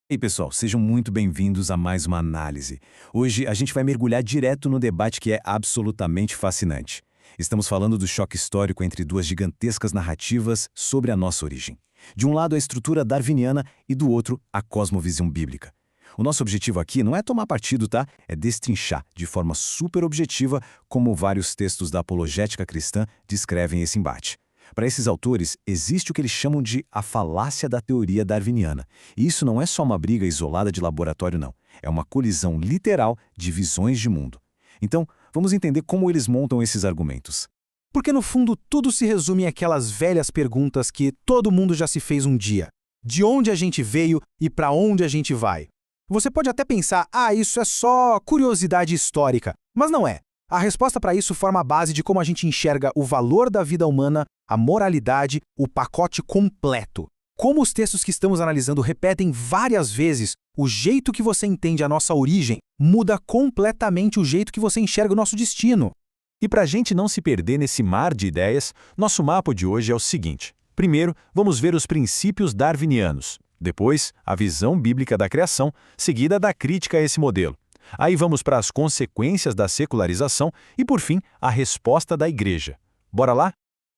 Ei, pessoal, sejam muito bem-vindos a mais uma análise. Hoje a gente vai mergulhar direto no debate que é absolutamente fascinante. Estamos falando do choque histórico entre duas gigantescas narrativas sobre a nossa origem. De um lado, a estrutura darwiniana e do outro, a cosmovisão bíblica. O nosso objetivo aqui não é tomar partido, tá? É destrinchar de forma super objetiva como vários textos da apologética cristã descrevem esse embate. Para esses autores, existe o que eles chamam de a falácia da teoria darwiniana. E isso não é só uma briga isolada de laboratório, não. É uma colisão literal de visões de mundo. Então, vamos entender como eles montam esses argumentos. Porque no fundo tudo se resume àquelas velhas perguntas que todo mundo já se fez um dia. De onde a gente veio e para onde a gente vai? Você pode até pensar, isso é só curiosidade histórica. Mas não é. A resposta para isso forma a base de como a gente enxerga o valor da vida humana, a moralidade, o pacote completo. Como os textos que estamos analisando repetem várias vezes, o jeito que você entende a nossa origem muda completamente o jeito que você enxerga o nosso destino. E para a gente não se perder nesse mar de ideias, nosso mapa de hoje é o seguinte. Primeiro, vamos ver os princípios darwinianos. Depois, a visão bíblica da criação, seguida da crítica a esse modelo. Aí vamos para as consequências da secularização e, por fim, a resposta da igreja. Bora lá?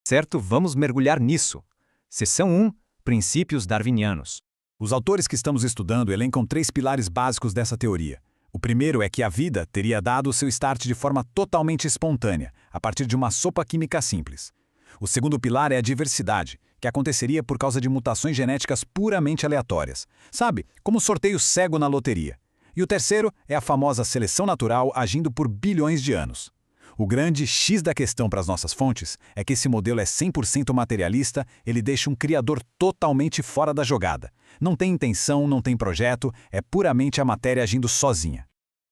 Certo, vamos mergulhar nisso. Seção 1. Princípios darwinianos. Os autores que estamos estudando elencam 3 pilares básicos dessa teoria. O primeiro é que a vida teria dado o seu start de forma totalmente espontânea, a partir de uma sopa química simples. O segundo pilar é a diversidade, que aconteceria por causa de mutações genéticas puramente aleatórias. Sabe, como sorteio cego na loteria. E o terceiro é a famosa seleção natural agindo por bilhões de anos. O grande X da questão para as nossas fontes é que esse modelo é 100% materialista, ele deixa um criador totalmente fora da jogada. Não tem intenção, não tem projeto, é puramente a matéria agindo sozinha.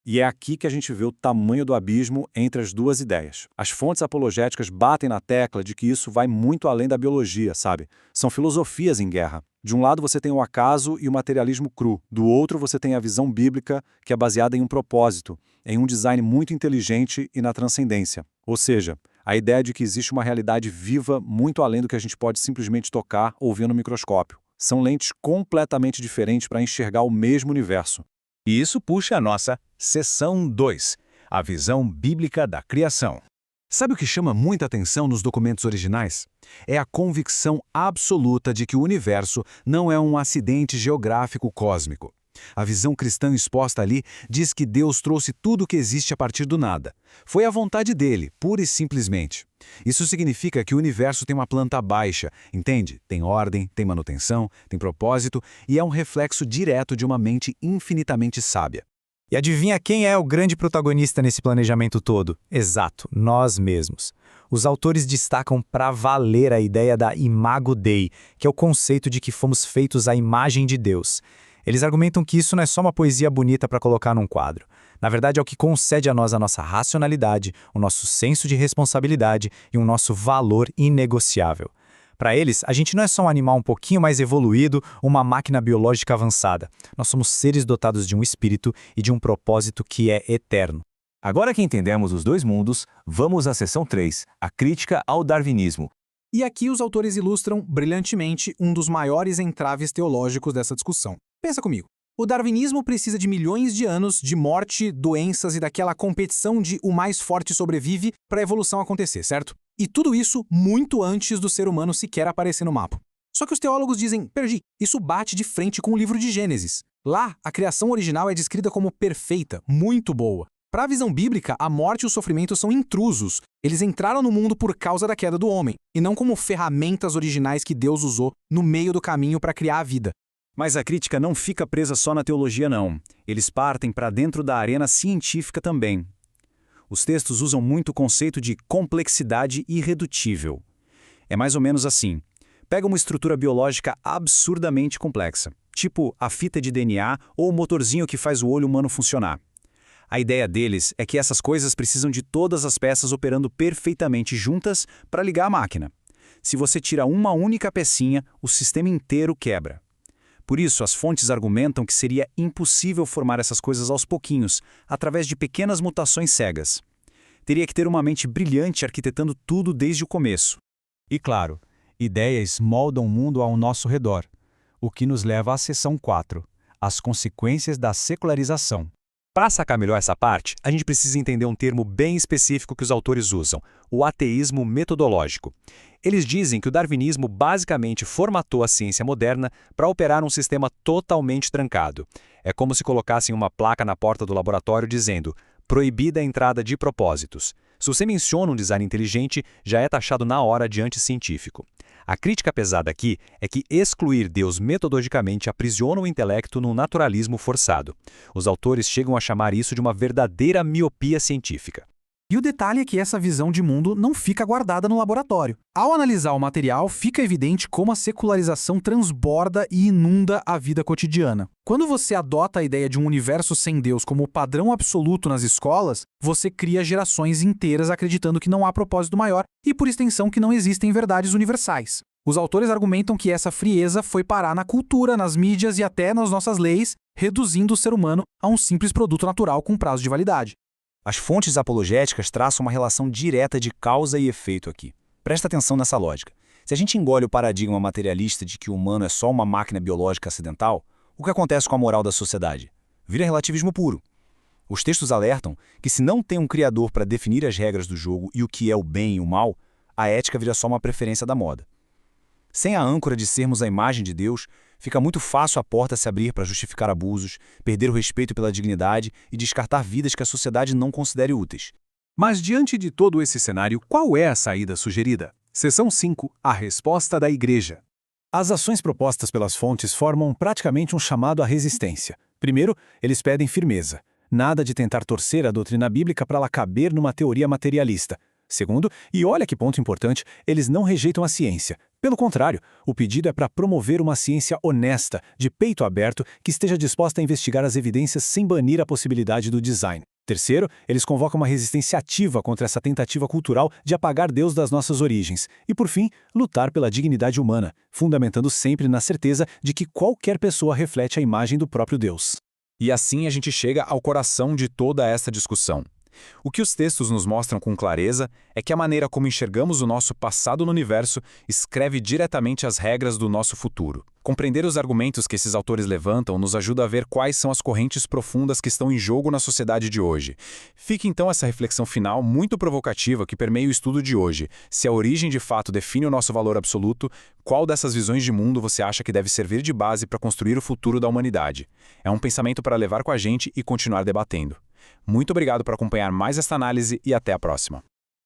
E é aqui que a gente vê o tamanho do abismo entre as duas ideias. As fontes apologéticas batem na tecla de que isso vai muito além da biologia, sabe? São filosofias em guerra. De um lado você tem o acaso e o materialismo cru. Do outro você tem a visão bíblica, que é baseada em um propósito, em um design muito inteligente e na transcendência. Ou seja, a ideia de que existe uma realidade viva muito além do que a gente pode simplesmente tocar ou ver no microscópio. São lentes completamente diferentes para enxergar o mesmo universo. E isso puxa a nossa seção 2, a visão bíblica da criação. Sabe o que chama muita atenção nos documentos originais? É a convicção absoluta de que o universo não é um acidente geográfico cósmico. A visão cristã exposta ali diz que Deus trouxe tudo o que existe a partir do nada. Foi a vontade dele, pura e simplesmente. Isso significa que o universo tem uma planta baixa, entende? Tem ordem, tem manutenção, tem propósito e é um reflexo direto de uma mente infinitamente sábia. E adivinha quem é o grande protagonista nesse planejamento todo? Exato, nós mesmos. Os autores destacam para valer a ideia da imago Dei, que é o conceito de que fomos feitos à imagem de Deus. Eles argumentam que isso não é só uma poesia bonita para colocar num quadro. Na verdade, é o que concede a nós a nossa racionalidade, o nosso senso de responsabilidade e o nosso valor inegociável. Para eles, a gente não é só um animal um pouquinho mais evoluído, uma máquina biológica avançada. Nós somos seres dotados de um espírito e de um propósito que é eterno. Agora que entendemos os dois mundos, vamos à seção 3, a crítica ao darwinismo. E aqui os autores ilustram brilhantemente um dos maiores entraves teológicos dessa discussão. Pensa comigo. O darwinismo precisa de milhões de anos de morte, doenças e daquela competição de o mais forte sobrevive para a evolução acontecer, certo? E tudo isso muito antes do ser humano sequer aparecer no mapa. Só que os teólogos dizem, Perdi, isso bate de frente com o livro de Gênesis. Lá, a criação original é descrita como perfeita, muito boa. Para a visão bíblica, a morte e o sofrimento são intrusos. Eles entraram no mundo por causa da queda do homem, e não como ferramentas originais que Deus usou no meio do caminho para criar a vida. Mas a crítica não fica presa só na teologia, não. Eles partem para dentro da arena científica também. Os textos usam muito o conceito de complexidade irredutível. É mais ou menos assim. Pega uma estrutura biológica absurdamente complexa, tipo a fita de DNA ou o motorzinho que faz o olho humano funcionar. A ideia deles é que essas coisas precisam de todas as peças operando perfeitamente juntas para ligar a máquina. Se você tira uma única pecinha, o sistema inteiro quebra. Por isso, as fontes argumentam que seria impossível formar essas coisas aos pouquinhos, através de pequenas mutações cegas. Teria que ter uma mente brilhante arquitetando tudo desde o começo. E claro, ideias moldam o mundo ao nosso redor, o que nos leva à seção 4, as consequências da secularização. Para sacar melhor essa parte, a gente precisa entender um termo bem específico que os autores usam, o ateísmo metodológico. Eles dizem que o darwinismo basicamente formatou a ciência moderna para operar um sistema totalmente trancado. É como se colocassem uma placa na porta do laboratório dizendo proibida a entrada de propósitos. Se você menciona um design inteligente, já é taxado na hora de anticientífico. A crítica pesada aqui é que excluir Deus metodologicamente aprisiona o intelecto num naturalismo forçado. Os autores chegam a chamar isso de uma verdadeira miopia científica. E o detalhe é que essa visão de mundo não fica guardada no laboratório. Ao analisar o material, fica evidente como a secularização transborda e inunda a vida cotidiana. Quando você adota a ideia de um universo sem Deus como padrão absoluto nas escolas, você cria gerações inteiras acreditando que não há propósito maior e, por extensão, que não existem verdades universais. Os autores argumentam que essa frieza foi parar na cultura, nas mídias e até nas nossas leis, reduzindo o ser humano a um simples produto natural com prazo de validade. As fontes apologéticas traçam uma relação direta de causa e efeito aqui. Presta atenção nessa lógica. Se a gente engole o paradigma materialista de que o humano é só uma máquina biológica acidental, o que acontece com a moral da sociedade? Vira relativismo puro. Os textos alertam que se não tem um criador para definir as regras do jogo e o que é o bem e o mal, a ética vira só uma preferência da moda. Sem a âncora de sermos a imagem de Deus, fica muito fácil a porta se abrir para justificar abusos, perder o respeito pela dignidade e descartar vidas que a sociedade não considere úteis. Mas diante de todo esse cenário, qual é a saída sugerida? Seção 5. A resposta da Igreja. As ações propostas pelas fontes formam praticamente um chamado à resistência. Primeiro, eles pedem firmeza. Nada de tentar torcer a doutrina bíblica para ela caber numa teoria materialista. Segundo, e olha que ponto importante, eles não rejeitam a ciência. Pelo contrário, o pedido é para promover uma ciência honesta, de peito aberto, que esteja disposta a investigar as evidências sem banir a possibilidade do design. Terceiro, eles convocam uma resistência ativa contra essa tentativa cultural de apagar Deus das nossas origens. E, por fim, lutar pela dignidade humana, fundamentando sempre na certeza de que qualquer pessoa reflete a imagem do próprio Deus. E assim a gente chega ao coração de toda essa discussão. O que os textos nos mostram com clareza é que a maneira como enxergamos o nosso passado no universo escreve diretamente as regras do nosso futuro. Compreender os argumentos que esses autores levantam nos ajuda a ver quais são as correntes profundas que estão em jogo na sociedade de hoje. Fica então essa reflexão final muito provocativa que permeia o estudo de hoje. Se a origem de fato define o nosso valor absoluto, qual dessas visões de mundo você acha que deve servir de base para construir o futuro da humanidade? É um pensamento para levar com a gente e continuar debatendo. Muito obrigado por acompanhar mais esta análise e até a próxima.